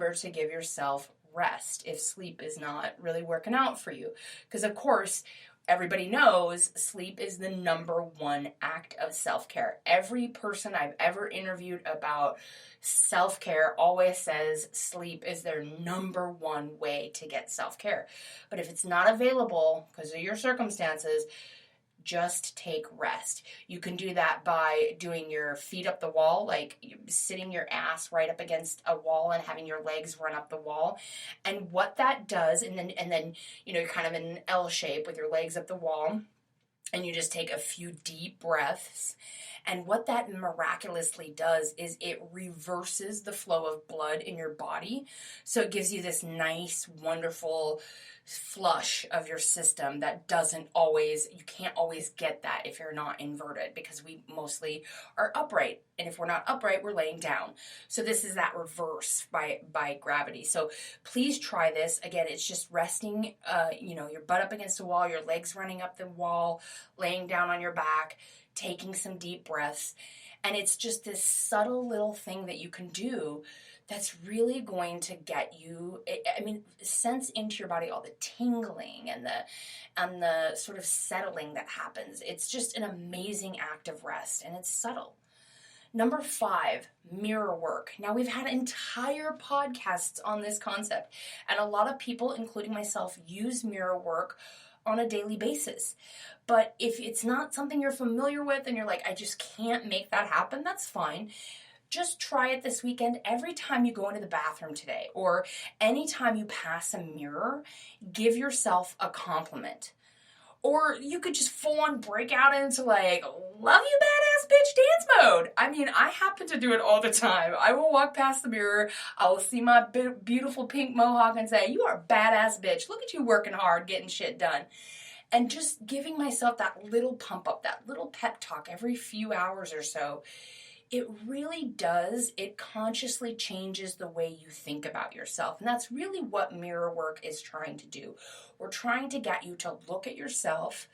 remember to give yourself rest if sleep is not really working out for you. Because of course, everybody knows sleep is the number one act of self-care. Every person I've ever interviewed about self-care always says sleep is their number one way to get self-care. But if it's not available because of your circumstances, just take rest. You can do that by doing your feet up the wall, like sitting your ass right up against a wall and having your legs run up the wall. And what that does, and then you're kind of in an L shape with your legs up the wall, and you just take a few deep breaths. And what that miraculously does is it reverses the flow of blood in your body. So it gives you this nice, wonderful flush of your system that you can't always get that if you're not inverted, because we mostly are upright. And if we're not upright, we're laying down. So this is that reverse by gravity. So please try this. Again, it's just resting, your butt up against the wall, your legs running up the wall, laying down on your back, taking some deep breaths. And it's just this subtle little thing that you can do that's really going to get you, sense into your body all the tingling and the sort of settling that happens. It's just an amazing act of rest, and it's subtle. Number 5, mirror work. Now, we've had entire podcasts on this concept, and a lot of people, including myself, use mirror work on a daily basis. But if it's not something you're familiar with and you're like, I just can't make that happen, that's fine. Just try it this weekend. Every time you go into the bathroom today, or anytime you pass a mirror, give yourself a compliment. Or you could just full on break out into like, love you badass bitch dance mode. I happen to do it all the time. I will walk past the mirror, I will see my beautiful pink mohawk and say, you are a badass bitch. Look at you working hard, getting shit done. And just giving myself that little pump up, that little pep talk every few hours or so, it really does. It consciously changes the way you think about yourself. And that's really what mirror work is trying to do. We're trying to get you to look at yourself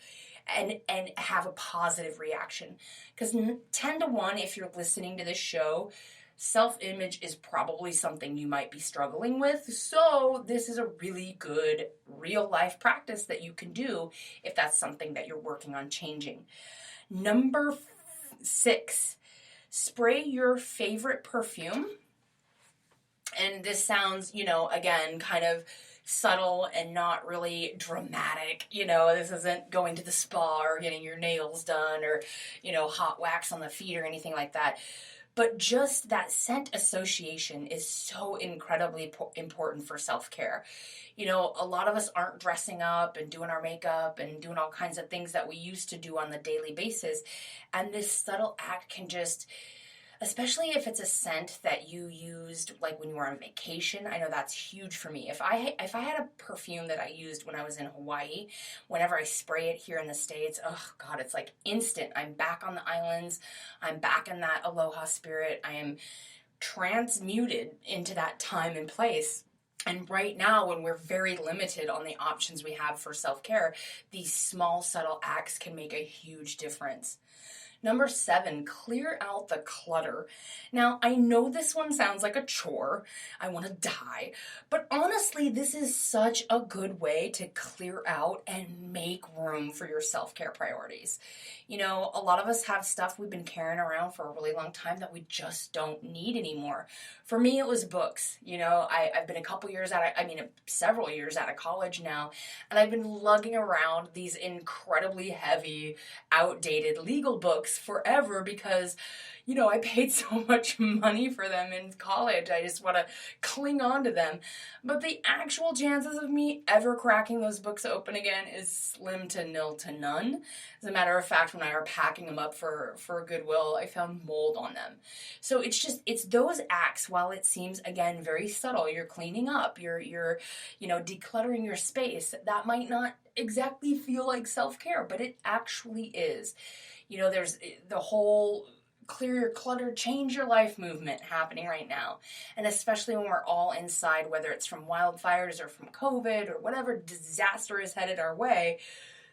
and have a positive reaction. Because 10 to 1, if you're listening to this show, self-image is probably something you might be struggling with. So this is a really good real life practice that you can do if that's something that you're working on changing. Number 6. Spray your favorite perfume. And this sounds, again, kind of subtle and not really dramatic. This isn't going to the spa or getting your nails done or, hot wax on the feet or anything like that. But just that scent association is so incredibly important for self-care. A lot of us aren't dressing up and doing our makeup and doing all kinds of things that we used to do on the daily basis. And this subtle act can just, especially if it's a scent that you used like when you were on vacation. I know that's huge for me. If I had a perfume that I used when I was in Hawaii, whenever I spray it here in the States, oh God, it's like instant. I'm back on the islands. I'm back in that aloha spirit. I am transmuted into that time and place. And right now, when we're very limited on the options we have for self-care, these small, subtle acts can make a huge difference. Number 7, clear out the clutter. Now, I know this one sounds like a chore. I want to die. But honestly, this is such a good way to clear out and make room for your self-care priorities. A lot of us have stuff we've been carrying around for a really long time that we just don't need anymore. For me, it was books. I've been several years out of college now, and I've been lugging around these incredibly heavy, outdated legal books forever because, I paid so much money for them in college. I just want to cling on to them. But the actual chances of me ever cracking those books open again is slim to nil to none. As a matter of fact, when I were packing them up for Goodwill, I found mold on them. So it's those acts, while it seems, again, very subtle, you're cleaning up, you're decluttering your space, that might not exactly feel like self-care, but it actually is. There's the whole clear your clutter, change your life movement happening right now. And especially when we're all inside, whether it's from wildfires or from COVID or whatever disaster is headed our way,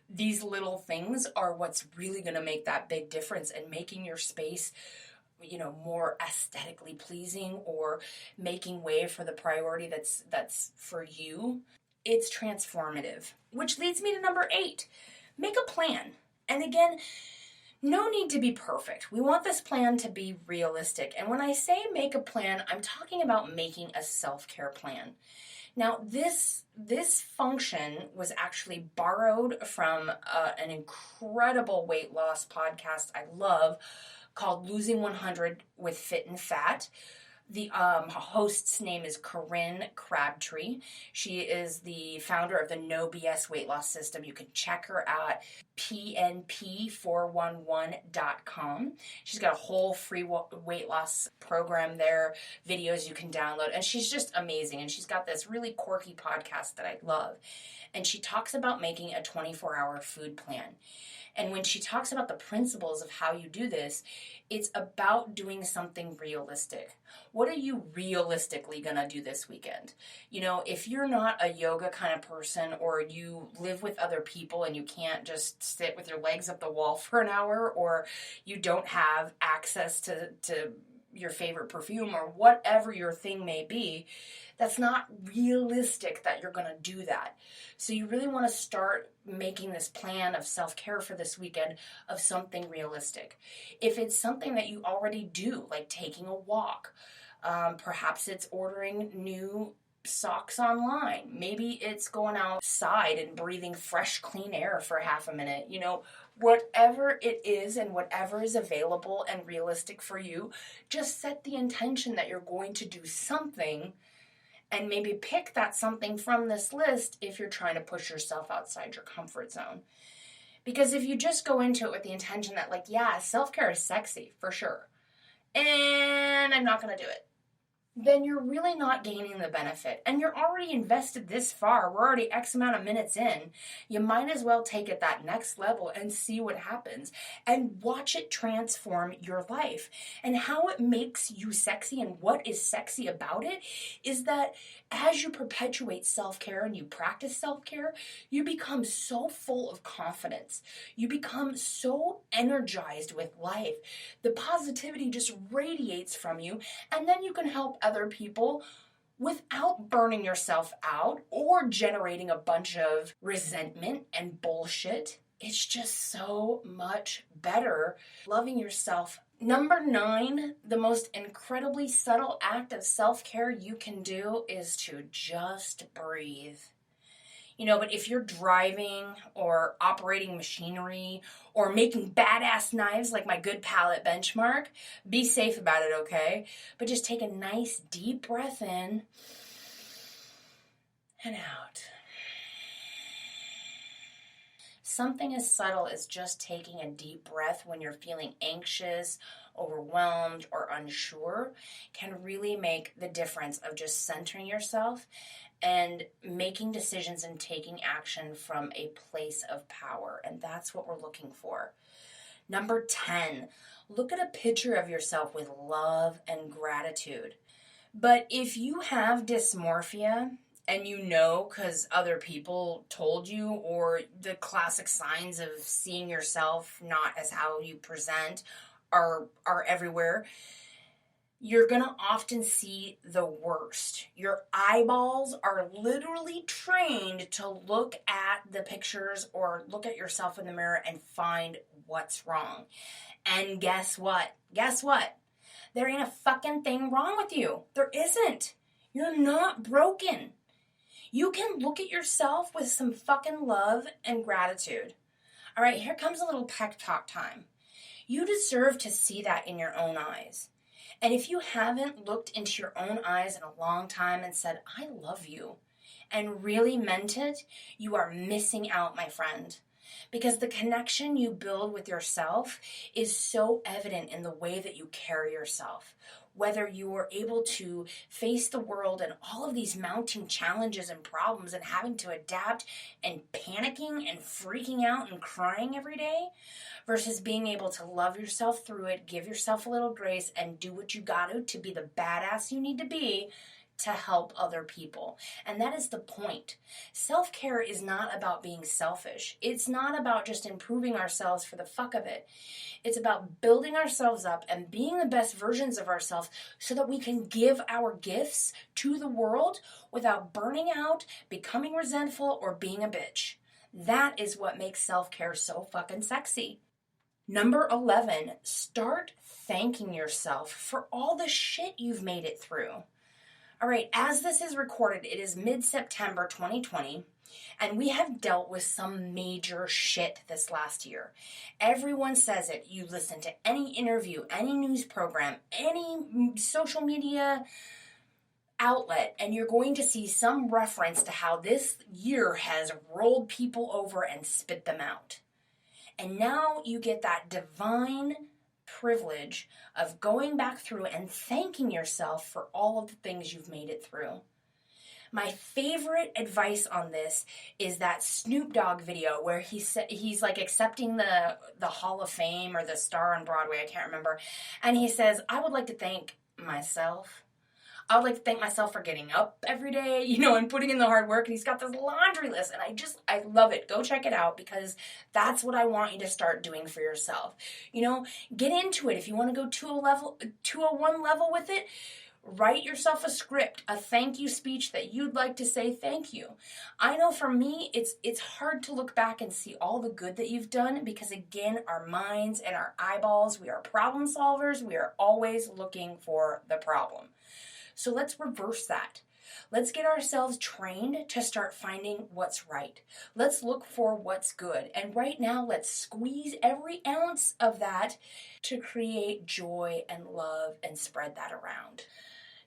these little things are what's really going to make that big difference in making your space more aesthetically pleasing or making way for the priority that's for you, it's transformative. Which leads me to number 8. Make a plan. And again, no need to be perfect. We want this plan to be realistic. And when I say make a plan, I'm talking about making a self-care plan. Now, this function was actually borrowed from an incredible weight loss podcast I love called Losing 100 with Fit and Fat. The host's name is Corinne Crabtree. She is the founder of the No BS weight loss system. You can check her at pnp411.com. She's got a whole free weight loss program there, videos you can download, and she's just amazing. And she's got this really quirky podcast that I love. And she talks about making a 24-hour food plan. And when she talks about the principles of how you do this, it's about doing something realistic. What are you realistically going to do this weekend? If you're not a yoga kind of person, or you live with other people and you can't just sit with your legs up the wall for an hour, or you don't have access to your favorite perfume, or whatever your thing may be, that's not realistic that you're going to do that. So you really want to start making this plan of self-care for this weekend of something realistic. If it's something that you already do, like taking a walk, perhaps it's ordering new socks online. Maybe it's going outside and breathing fresh, clean air for half a minute. Whatever it is and whatever is available and realistic for you, just set the intention that you're going to do something, and maybe pick that something from this list if you're trying to push yourself outside your comfort zone. Because if you just go into it with the intention that, self-care is sexy, for sure, and I'm not going to do it, then you're really not gaining the benefit. And you're already invested this far. We're already X amount of minutes in. You might as well take it that next level and see what happens and watch it transform your life. And how it makes you sexy and what is sexy about it is that as you perpetuate self-care and you practice self-care, you become so full of confidence. You become so energized with life. The positivity just radiates from you, and then you can help other people without burning yourself out or generating a bunch of resentment and bullshit. It's just so much better loving yourself. Number 9, the most incredibly subtle act of self-care you can do is to just breathe. But if you're driving or operating machinery or making badass knives like my good pal at Benchmark, be safe about it, okay? But just take a nice deep breath in and out. Something as subtle as just taking a deep breath when you're feeling anxious, overwhelmed, or unsure can really make the difference of just centering yourself and making decisions and taking action from a place of power. And that's what we're looking for. Number 10, look at a picture of yourself with love and gratitude. But if you have dysmorphia, and because other people told you, or the classic signs of seeing yourself not as how you present are everywhere, you're going to often see the worst. Your eyeballs are literally trained to look at the pictures or look at yourself in the mirror and find what's wrong. And guess what? There ain't a fucking thing wrong with you. There isn't. You're not broken. You can look at yourself with some fucking love and gratitude. All right, here comes a little pep talk time. You deserve to see that in your own eyes. And if you haven't looked into your own eyes in a long time and said, I love you, and really meant it, you are missing out, my friend. Because the connection you build with yourself is so evident in the way that you carry yourself. Whether you are able to face the world and all of these mounting challenges and problems and having to adapt and panicking and freaking out and crying every day, versus being able to love yourself through it, give yourself a little grace, and do what you got to be the badass you need to be to help other people. And that is the point. Self-care is not about being selfish. It's not about just improving ourselves for the fuck of it. It's about building ourselves up and being the best versions of ourselves so that we can give our gifts to the world without burning out, becoming resentful, or being a bitch. That is what makes self-care so fucking sexy. Number 11, start thanking yourself for all the shit you've made it through. All right, as this is recorded, it is mid-September 2020, and we have dealt with some major shit this last year. Everyone says it. You listen to any interview, any news program, any social media outlet, and you're going to see some reference to how this year has rolled people over and spit them out. And now you get that divine privilege of going back through and thanking yourself for all of the things you've made it through. My favorite advice on this is that Snoop Dogg video where he's like accepting the Hall of Fame or the star on Broadway, I can't remember, and he says, I would like to thank myself. I would like to thank myself for getting up every day, and putting in the hard work. And he's got this laundry list, and I love it. Go check it out, because that's what I want you to start doing for yourself. Get into it. If you want to go 201 level with it, write yourself a script, a thank you speech that you'd like to say thank you. I know for me, it's hard to look back and see all the good that you've done, because again, our minds and our eyeballs, we are problem solvers. We are always looking for the problem. So let's reverse that. Let's get ourselves trained to start finding what's right. Let's look for what's good. And right now, let's squeeze every ounce of that to create joy and love and spread that around.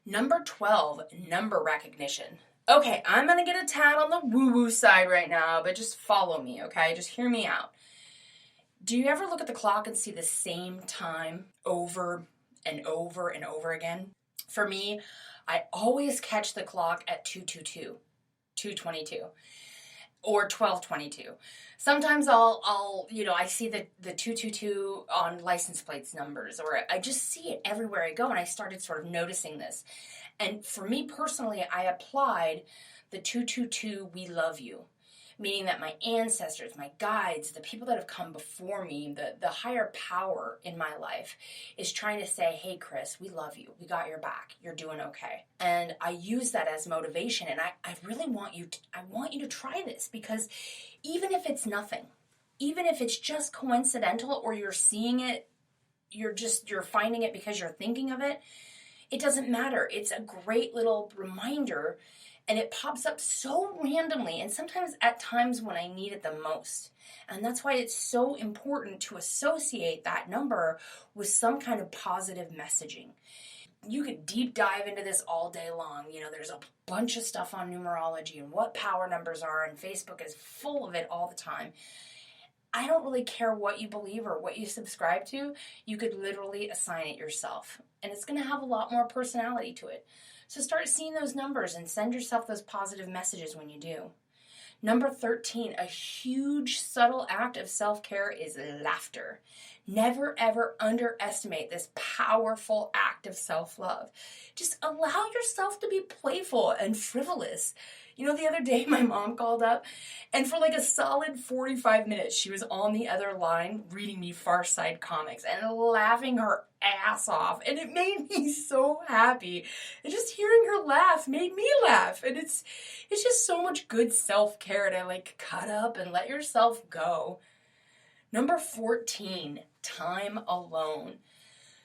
Number 12, number recognition. Okay, I'm going to get a tad on the woo-woo side right now, but just follow me, okay? Just hear me out. Do you ever look at the clock and see the same time over and over and over again? For me, I always catch the clock at 2:22, 2:22, or 12:22. Sometimes I see the 222 on license plates numbers, or I just see it everywhere I go, and I started sort of noticing this. And for me personally, I applied the 222, we love you. Meaning that my ancestors, my guides, the people that have come before me, the higher power in my life is trying to say, hey, Chris, we love you. We got your back. You're doing okay. And I use that as motivation. And I really want you to try this, because even if it's nothing, even if it's just coincidental, or you're seeing it, you're finding it because you're thinking of it, it doesn't matter. It's a great little reminder. And it pops up so randomly, and sometimes at times when I need it the most. And that's why it's so important to associate that number with some kind of positive messaging. You could deep dive into this all day long. There's a bunch of stuff on numerology and what power numbers are, and Facebook is full of it all the time. I don't really care what you believe or what you subscribe to. You could literally assign it yourself, and it's going to have a lot more personality to it. So start seeing those numbers and send yourself those positive messages when you do. Number 13, a huge subtle act of self-care is laughter. Never ever underestimate this powerful act of self-love. Just allow yourself to be playful and frivolous. The other day my mom called up, and for like a solid 45 minutes she was on the other line reading me Far Side comics and laughing her ass off, and it made me so happy. And just hearing her laugh made me laugh, and it's just so much good self-care to cut up and let yourself go. Number 14, time alone.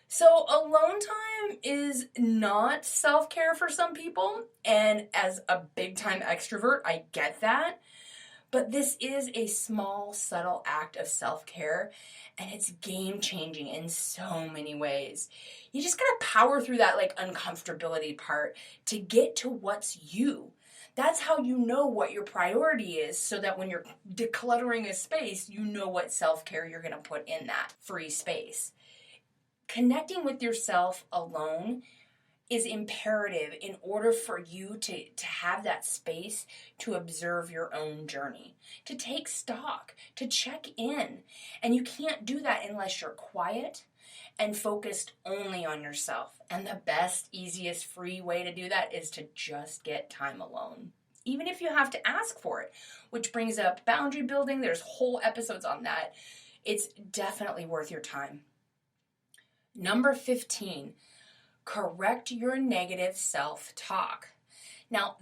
So alone time is not self-care for some people, and as a big-time extrovert, I get that. But this is a small, subtle act of self-care, and it's game-changing in so many ways. You just gotta power through that uncomfortability part to get to what's you. That's how you know what your priority is, so that when you're decluttering a space, you know what self-care you're gonna put in that free space. Connecting with yourself alone is imperative in order for you to have that space to observe your own journey, to take stock, to check in. And you can't do that unless you're quiet, and focused only on yourself. And the best, easiest, free way to do that is to just get time alone, even if you have to ask for it, which brings up boundary building. There's whole episodes on that. It's definitely worth your time. Number 15, correct your negative self-talk. Now,